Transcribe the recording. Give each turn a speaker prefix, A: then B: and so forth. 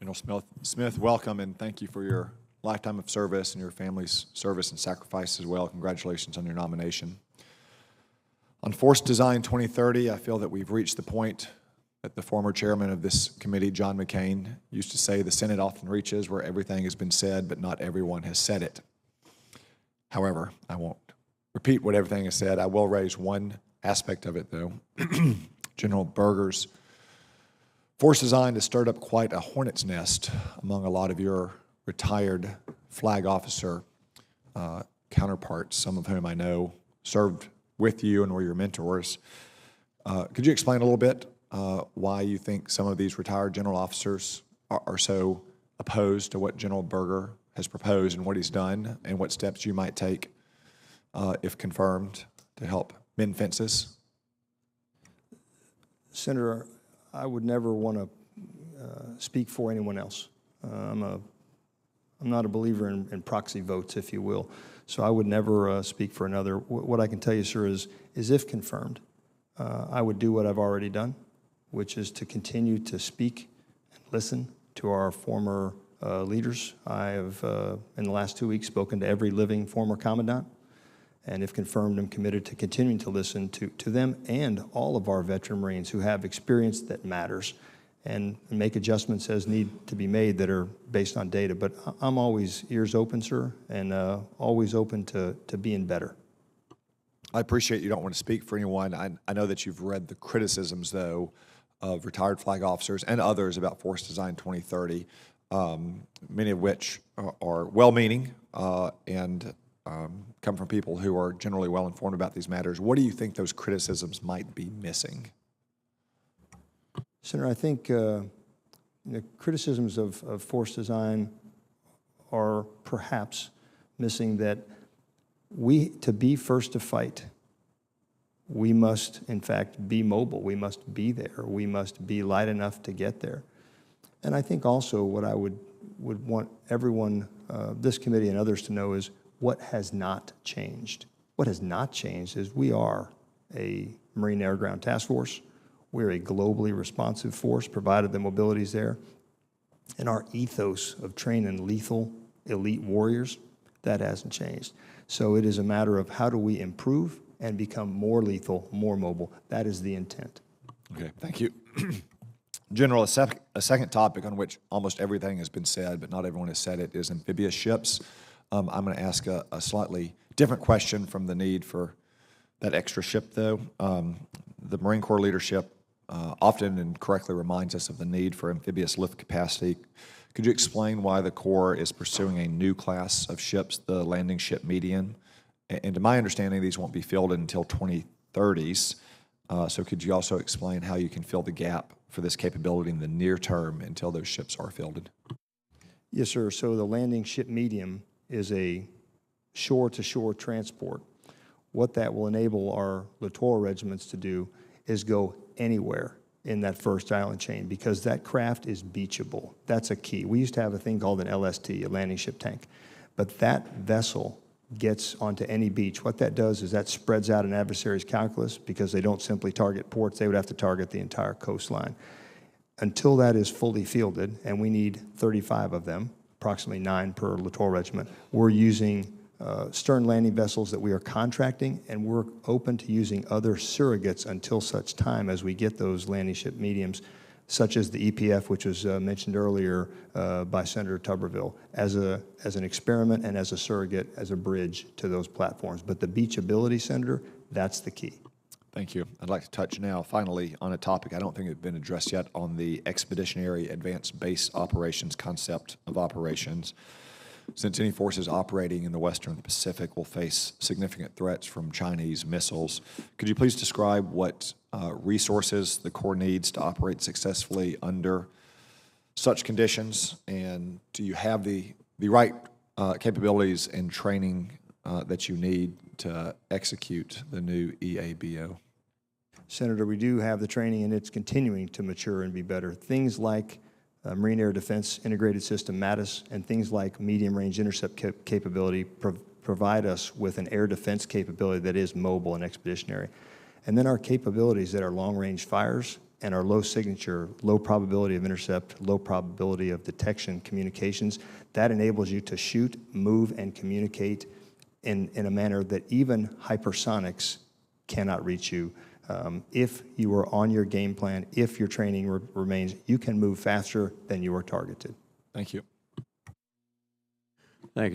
A: General Smith, welcome, and thank you for your lifetime of service and your family's service and sacrifice as well. Congratulations on your nomination. On Force Design 2030, I feel that we've reached the point that the former chairman of this committee, John McCain, used to say the Senate often reaches where everything has been said, but not everyone has said it. However, I won't repeat what everything is said. I will raise one aspect of it, though. General Berger's Force Design has stirred up quite a hornet's nest among a lot of your retired flag officer counterparts, some of whom I know served with you and were your mentors. Could you explain a little bit why you think some of these retired general officers are so opposed to what General Berger has proposed and what he's done, and what steps you might take, if confirmed, to help mend fences?
B: Senator, I would never want to speak for anyone else. I'm not a believer in proxy votes, if you will, so I would never speak for another. What I can tell you, sir, is if confirmed, I would do what I've already done, which is to continue to speak and listen to our former leaders. I have, in the last 2 weeks, spoken to every living former commandant, and if confirmed, I'm committed to continuing to listen to them and all of our veteran Marines who have experience that matters, and make adjustments as need to be made that are based on data. But I'm always ears open, sir, and always open to being better.
A: I appreciate you don't want to speak for anyone. I know that you've read the criticisms, though, of retired flag officers and others about Force Design 2030, many of which are well-meaning and come from people who are generally well-informed about these matters. What do you think those criticisms might be missing?
B: Senator, I think the criticisms of Force Design are perhaps missing that to be first to fight, we must, in fact, be mobile. We must be there. We must be light enough to get there. And I think also what I would want everyone, this committee and others, to know is what has not changed. What has not changed is we are a Marine Air Ground Task Force. We're a globally responsive force, provided the mobility is there. And our ethos of training lethal elite warriors, that hasn't changed. So it is a matter of how do we improve and become more lethal, more mobile. That is the intent.
A: Okay, thank you. General, a second topic on which almost everything has been said, but not everyone has said it, is amphibious ships. I'm going to ask a slightly different question from the need for that extra ship, though. The Marine Corps leadership often and correctly reminds us of the need for amphibious lift capacity. Could you explain why the Corps is pursuing a new class of ships, the landing ship medium? And to my understanding, these won't be fielded until 2030s. So could you also explain how you can fill the gap for this capability in the near term until those ships are fielded?
B: Yes, sir. So the landing ship medium is a shore-to-shore transport. What that will enable our littoral regiments to do is go anywhere in that first island chain, because that craft is beachable. That's a key. We used to have a thing called an LST, a landing ship tank, but that vessel gets onto any beach. What that does is that spreads out an adversary's calculus, because they don't simply target ports, they would have to target the entire coastline. Until that is fully fielded, and we need 35 of them, approximately 9 per littoral regiment, we're using stern landing vessels that we are contracting, and we're open to using other surrogates until such time as we get those landing ship mediums, such as the EPF, which was mentioned earlier by Senator Tuberville, as an experiment and as a surrogate, as a bridge to those platforms. But the beachability, Senator, that's the key.
A: Thank you. I'd like to touch now, finally, on a topic I don't think has been addressed yet, on the Expeditionary Advanced Base Operations concept of operations. Since any forces operating in the Western Pacific will face significant threats from Chinese missiles, could you please describe what resources the Corps needs to operate successfully under such conditions, and do you have the right capabilities and training that you need to execute the new EABO?
B: Senator, we do have the training, and it's continuing to mature and be better. Things like Marine Air Defense Integrated System, MADIS, and things like medium-range intercept capability provide us with an air defense capability that is mobile and expeditionary. And then our capabilities that are long-range fires and our low signature, low probability of intercept, low probability of detection communications, that enables you to shoot, move, and communicate in a manner that even hypersonics cannot reach you. If you are on your game plan, if your training remains, you can move faster than you are targeted.
A: Thank you.
C: Thank you.